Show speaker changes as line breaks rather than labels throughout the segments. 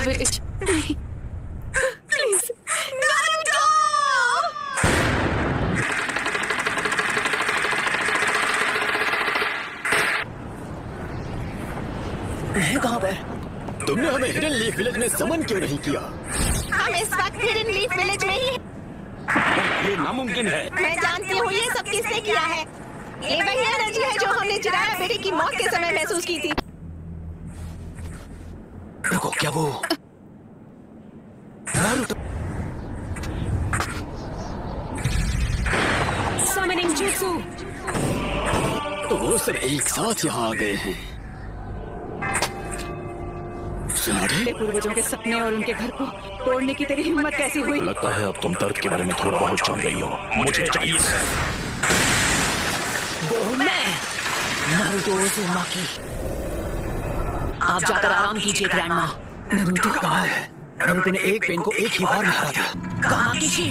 विच। नहीं please Naruto.
मैं कहाँ पे? तुमने हमें हिडन लीफ विलेज में समन क्यों नहीं किया?
हम इस वक्त हिडन लीफ विलेज में ही।
ये नामुमकिन है।
मैं जानती हूँ ये सब किसने किया है। ये वही एनर्जी है जो हमने चिराया बेटे की मौत के समय महसूस की थी।
रुको, क्या वो नारुतो?
Summoning jutsu.
तो वो सब एक साथ यहाँ आ गए हैं।
मेरे पूर्वजों के सपने और उनके घर को तोड़ने की तेरी हिम्मत कैसी हुई?
लगता है अब तुम दर्द के बारे में थोड़ा बहुत जान गई हो। मुझे चाहिए
वो मैं नारुतो उज़ुमाकी। आप जाकर आराम कीजिए ग्रैंडमा।
नारुतो कहाँ है? नारुतो ने एक पेन को एक ही बार में हरा दिया।
कहाँ किसी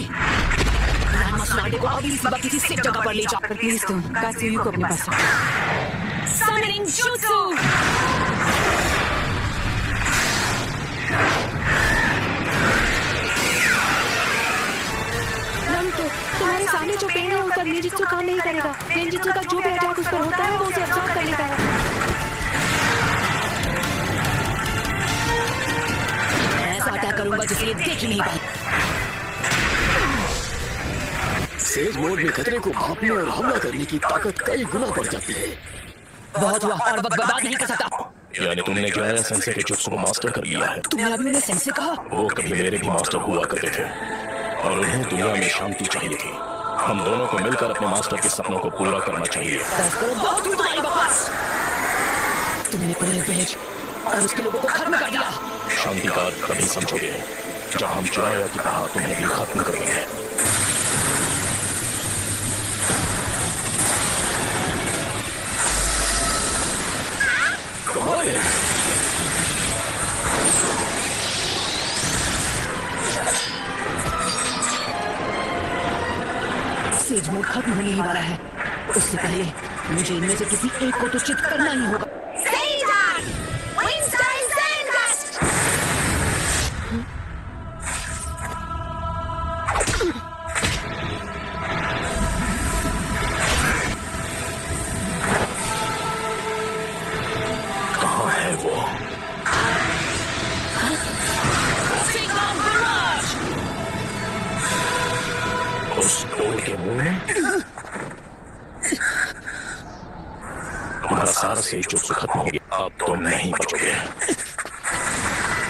ग्रैंडमा सुनाडे को अभी इस वक्त किसी सेफ जगह पर ले जाकर प्लीज तुम कात्सुयु को अपने पास रखो। Summoning jutsu. तुम्हारे सामने जो पेन है उस पर निंजुत्सु काम नहीं करेगा। निंजुत्सु का जो भी अटैक उस पर होता है वो उसे अब्सॉर्ब कर लेता है। ऐसा अटैक करूंगा जिसे ये देख ही नहीं पाए।
सेज मोड में खतरे को भांपने और हमला करने की ताकत कई गुना बढ़ जाती है।
बहुत हुआ और वक्त बर्बाद नहीं कर सकता।
यानी तुमने जो है सेंसे के जुत्सु को मास्टर कर लिया है।
तुमने अभी उन्हें सेंसे कहा?
वो कभी मेरे भी मास्टर हुआ करते थे और उन्हें दुनिया में शांति चाहिए थी। हम दोनों को मिलकर अपने मास्टर के सपनों को पूरा करना चाहिए।
बहुत हुई तुम्हारी बकवास। तुमने पूरे विलेज और उसके लोगों को खत्म कर दिया।
शांति का अर्थ कभी समझोगे जब हम चुराया की तरह तुम्हें भी खत्म कर देंगे।
सेज मोड खत्म होने ही वाला है। उससे पहले मुझे इनमें से किसी एक को तो चित करना ही होगा।
कहाँ है वो? उस टोल के मुंह में तुम्हारा सारा सेज जुत्सु खत्म हो गया। अब तुम नहीं बचोगे।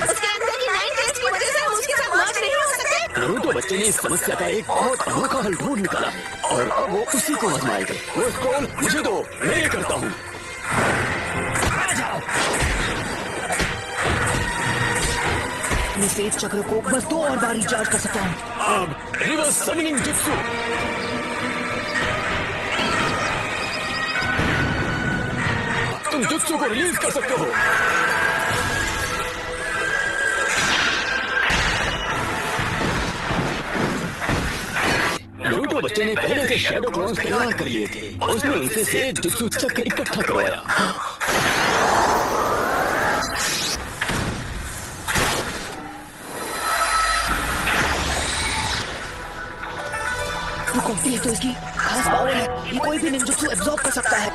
उसके अंदर की 9 टेस्ट की वजह से हम उसके साथ मर्ज नहीं हो सकते।
नारुतो बच्चे ने इस समस्या का एक बहुत अनोखा हल ढूंढ निकाला है और अब वो उसी को आजमाएगा। वो स्क्रॉल मुझे दो, मैं ये करता हूँ।
मैं सेज चक्र को बस 2 और बार रिचार्ज कर सकता हूँ।
अब रिवर्स समनिंग जुत्सु। तुम जुत्सु को रिलीज कर सकते हो। नारुतो बच्चे ने पहले से शैडो क्लॉन्स तैयार कर लिए थे और उसने उनसे सेज जुत्सु चक्र इकट्ठा करवाया।
ये तो इसकी खास पावर है। ये कोई भी निंजुत्सु एब्जॉर्ब कर सकता है।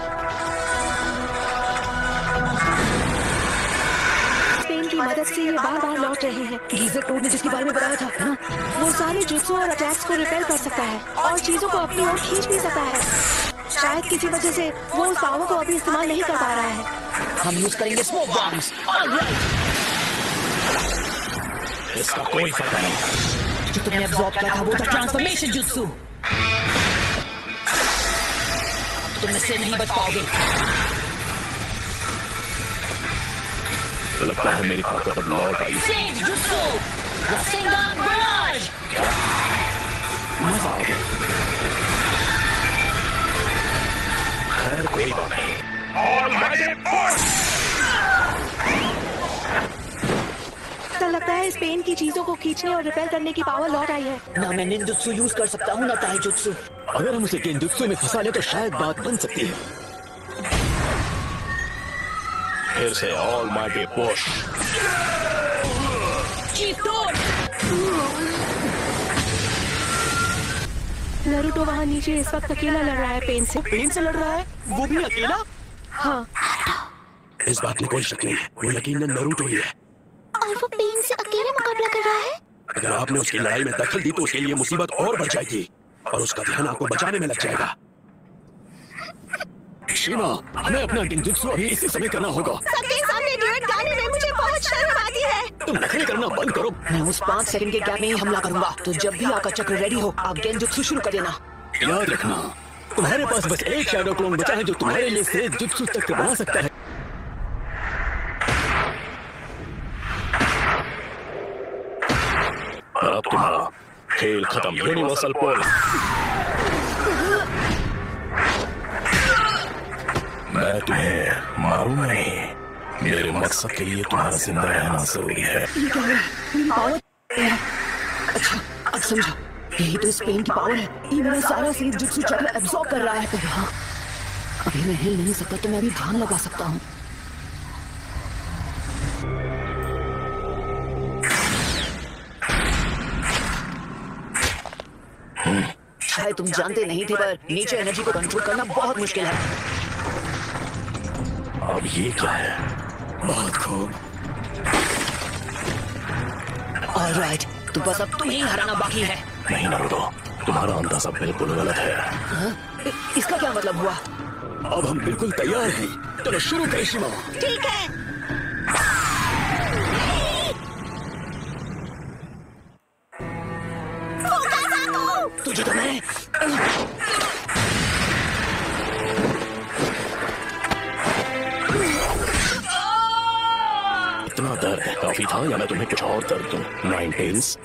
पेन की मदद से ये बार-बार लौट रहे हैं। गीजर टोड ने जिसके बारे में बताया था ना, वो सारे जुत्सु और अटैक्स को रिपेल कर सकता है और चीजों को अपनी ओर खींच भी सकता है। शायद किसी वजह से वो उस पावर को अभी इस्तेमाल नहीं कर पा रहा है। हम यूज करेंगे स्मोक बॉम्ब्स।
इसका कोई फायदा नहीं।
जो तुमने एब्जॉर्ब किया था वो था ट्रांसफॉर्मेशन जुत्सु। तुम इससे नहीं बच पाओगे।
लगता है मेरी ताकत अब लौट आई। मजा आ गया। खैर कोई बात नहीं।
तो लगता है इस पेन की चीजों को खींचने और रिपेल करने की पावर लौट आई है। ना मैं निंजुत्सु यूज कर सकता हूँ ना ताइजुत्सु।
अगर हम उसे गेंजुत्सु में फंसा ले तो शायद बात बन सकती है। फिर से ऑलमाइटी पुश।
चीज तोड़। नारुतो वहाँ नीचे इस वक्त अकेला लड़ रहा है पेन से।
पेन से लड़ रहा है? वो भी अकेला?
हाँ।
इस बात में कोई शक नहीं, वो यकीनन नारुतो ही है।
और वो पेन से अकेले मुकाबला कर रहा है।
अगर आपने उसकी लड़ाई में दखल दी तो उसके लिए मुसीबत और बढ़ जाएगी और उसका ध्यान आपको बचाने में लग जाएगा। शिमा, हमें अपना गेंजुत्सु अभी इसी समय करना होगा।
सबके सामने ड्यूएट गाने में मुझे बहुत शर्म आती है।
तुम नखरे करना बंद करो।
मैं उस 5 सेकंड के गैप में ही हमला करूंगा, तो जब भी आपका चक्र रेडी हो आप गेंजुत्सु शुरू कर देना।
याद रखना, तुम्हारे पास बस एक शैडो क्लोन बचा है जो तुम्हारे लिए से जुत्सु तक बना सकता है। अब तुम्हारा खेल खत्म। Universal pulse. मैं तुम्हें मारूंगा नहीं। मेरे मकसद के लिए तुम्हारा जिंदा रहना जरूरी है।
ये क्या है? मेरी पावर। अच्छा, अब समझा। यही तो इस पेन की पावर है। ये मेरा सारा शरीर जुत्सु चक्र एब्जॉर्ब कर रहा है। पर हाँ, अभी मैं हिल नहीं सकता तो मैं अभी ध्यान लगा सकता हूँ। शायद तुम जानते नहीं थे पर नीचे एनर्जी को कंट्रोल करना बहुत मुश्किल है।
अब ये क्या है? बहुत खूब।
ऑलराइट, तो बस अब तुम्हें ही हराना बाकी है।
नहीं नारुतो, तुम्हारा अंदाजा बिल्कुल गलत है।
हाँ? इसका क्या मतलब हुआ?
अब हम बिल्कुल तैयार हैं। चलो शुरू करें शिमा।
ठीक है।
तुझे तो मैं
इतना डर है काफी था या मैं तुम्हें कुछ और दर्द दूं? नाइन टेल्स,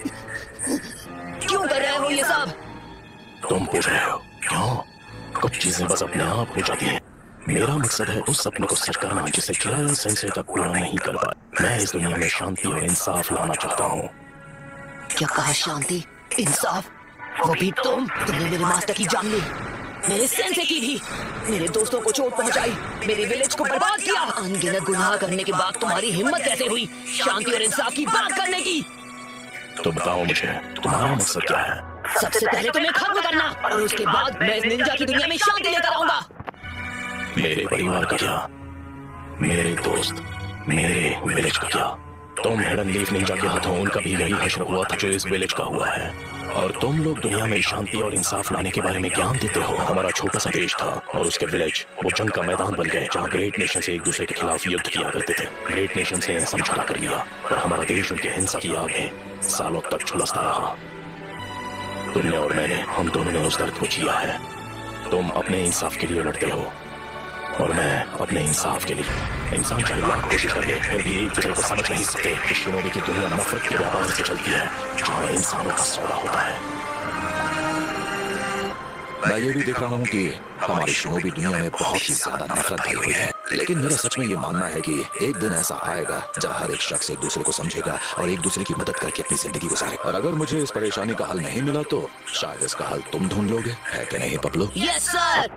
क्यों कर रहे हो ये सब?
तुम पूछ रहे हो क्यों? कुछ चीजें बस अपने आप हो जाती हैं। मेरा मकसद है उस सपने को सच करना जिसे किराया सेंसे तक पूरा नहीं कर पाया। मैं इस दुनिया में शांति और इंसाफ लाना चाहता हूँ।
क्या कहा? शांति, इंसाफ? वो भी तुमने मेरे मास्टर की जान ली, मेरे सेंसे की भी, मेरे दोस्तों को चोट पहुंचाई, मेरे विलेज को बर्बाद किया। अनगिनत गुनाह करने के बाद तुम्हारी हिम्मत कैसे हुई शांति और इंसाफ की बात करने की?
तो बताओ मुझे, तुम्हारा मकसद क्या है?
सबसे पहले तुम्हें खत्म करना और उसके बाद मैं इस निंजा की दुनिया में शांति लेकर आऊंगा।
मेरे परिवार का क्या? मेरे दोस्त, मेरे विलेज का क्या? तुम हिडन लीफ निंजा के हाथों उनका भी यही हश्र हुआ था जो इस विलेज का हुआ है। और तुम लोग दुनिया में शांति और इंसाफ लाने के बारे में ज्ञान देते हो। हमारा छोटा सा देश था और उसके विलेज वो जंग का मैदान बन गए जहाँ ग्रेट नेशन से एक दूसरे के खिलाफ युद्ध किया करते थे। ग्रेट नेशन से समझौता कर लिया और हमारा देश उनके हिंसा की आग में सालों तक झुलसता रहा। तुमने और मैंने, हम दोनों ने उस दर्द को जिया है। तुम अपने इंसाफ के लिए लड़ते हो और मैं अपने इंसाफ के लिए। इंसान चाहे लाख कोशिश करके फिर भी एक दूसरे को समझ नहीं सकते। इस शिनोबी की दुनिया नफरत के व्यापार से चलती है जहाँ इंसानों का सौदा होता है।
मैं ये भी देख रहा हूँ कि हमारी शिनोबी दुनिया में बहुत ही ज्यादा नफरत भरी हुई है। लेकिन मेरा सच में ये मानना है कि एक दिन ऐसा आएगा जहाँ हर एक शख्स एक दूसरे को समझेगा और एक दूसरे की मदद करके अपनी जिंदगी गुजारे। और अगर मुझे इस परेशानी का हल नहीं मिला तो शायद इसका हल तुम ढूंढ लोगे, है कि नहीं पपलू?
Yes sir.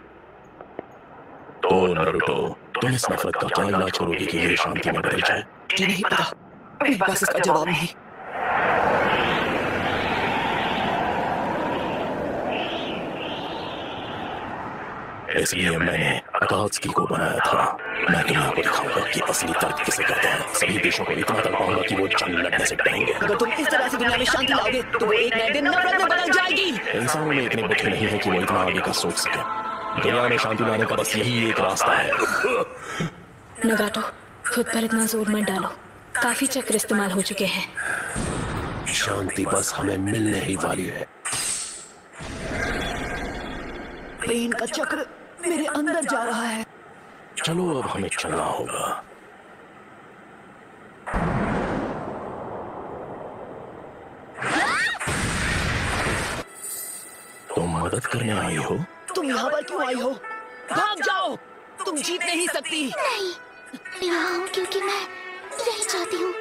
तो नारुतो, तुम इस नफरत का क्या इलाज करोगे कि ये शांति में बदल जाए?
मुझे नहीं पता, मेरे पास इसका जवाब नहीं।
इसलिए मैंने अकात्सुकी को बनाया था। मैं दुनिया को दिखाऊंगा कि असली दर्द किसे कहते हैं। सभी देशों को इतना तड़पाऊंगा कि वो जंग लड़ने से डरेंगे।
अगर तुम इस तरह से दुनिया में शांति लाओगे तो वो एक नए दिन नफरत में बदल जाएगी।
इंसानों में इतने बुद्धि नहीं है कि वो इतना आगे का सोच सके। दुनिया में शांति लाने का बस यही एक रास्ता है।
नगाटो, खुद पर इतना जोर मत डालो। काफी चक्र इस्तेमाल हो चुके हैं।
शांति बस हमें मिलने ही वाली है।
पेन का चक्र मेरे अंदर जा रहा है।
चलो अब हमें चलना होगा। तुम मदद करने आई हो?
तुम यहाँ पर क्यों आई हो? भाग जाओ, तुम जीत नहीं सकती।
नहीं, यहाँ हूँ क्योंकि मैं यही चाहती हूँ।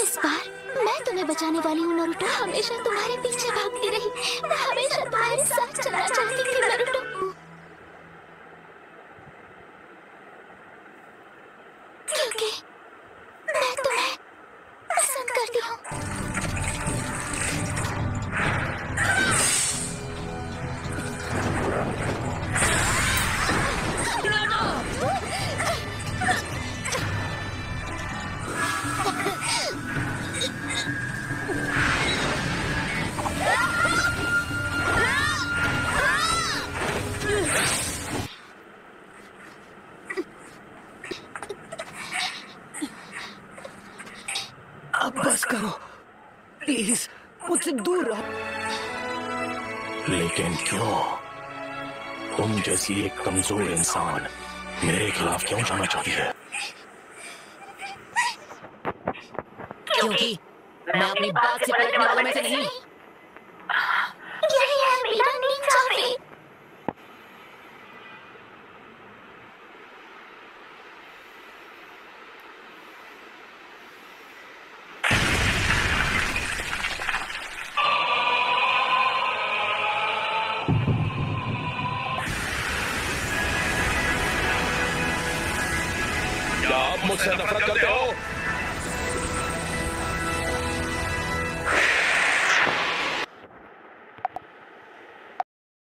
इस बार मैं तुम्हें बचाने वाली हूँ नारुतो। हमेशा तुम्हारे पीछे भागती रही, मैं हमेशा तुम्हारे साथ चलना चाहती थी नारुतो। क्योंकि मैं तुम्हें पसंद करती
प्लीज मुझसे दूर रहो।
लेकिन क्यों? तुम जैसी एक कमजोर इंसान मेरे खिलाफ क्यों जाना चाहती है?
क्योंकि मैं अपनी बात से पलटने वालों में से नहीं।
यही है मेरा नींजाफी।
क्या आप मुझसे नफरत करते हो?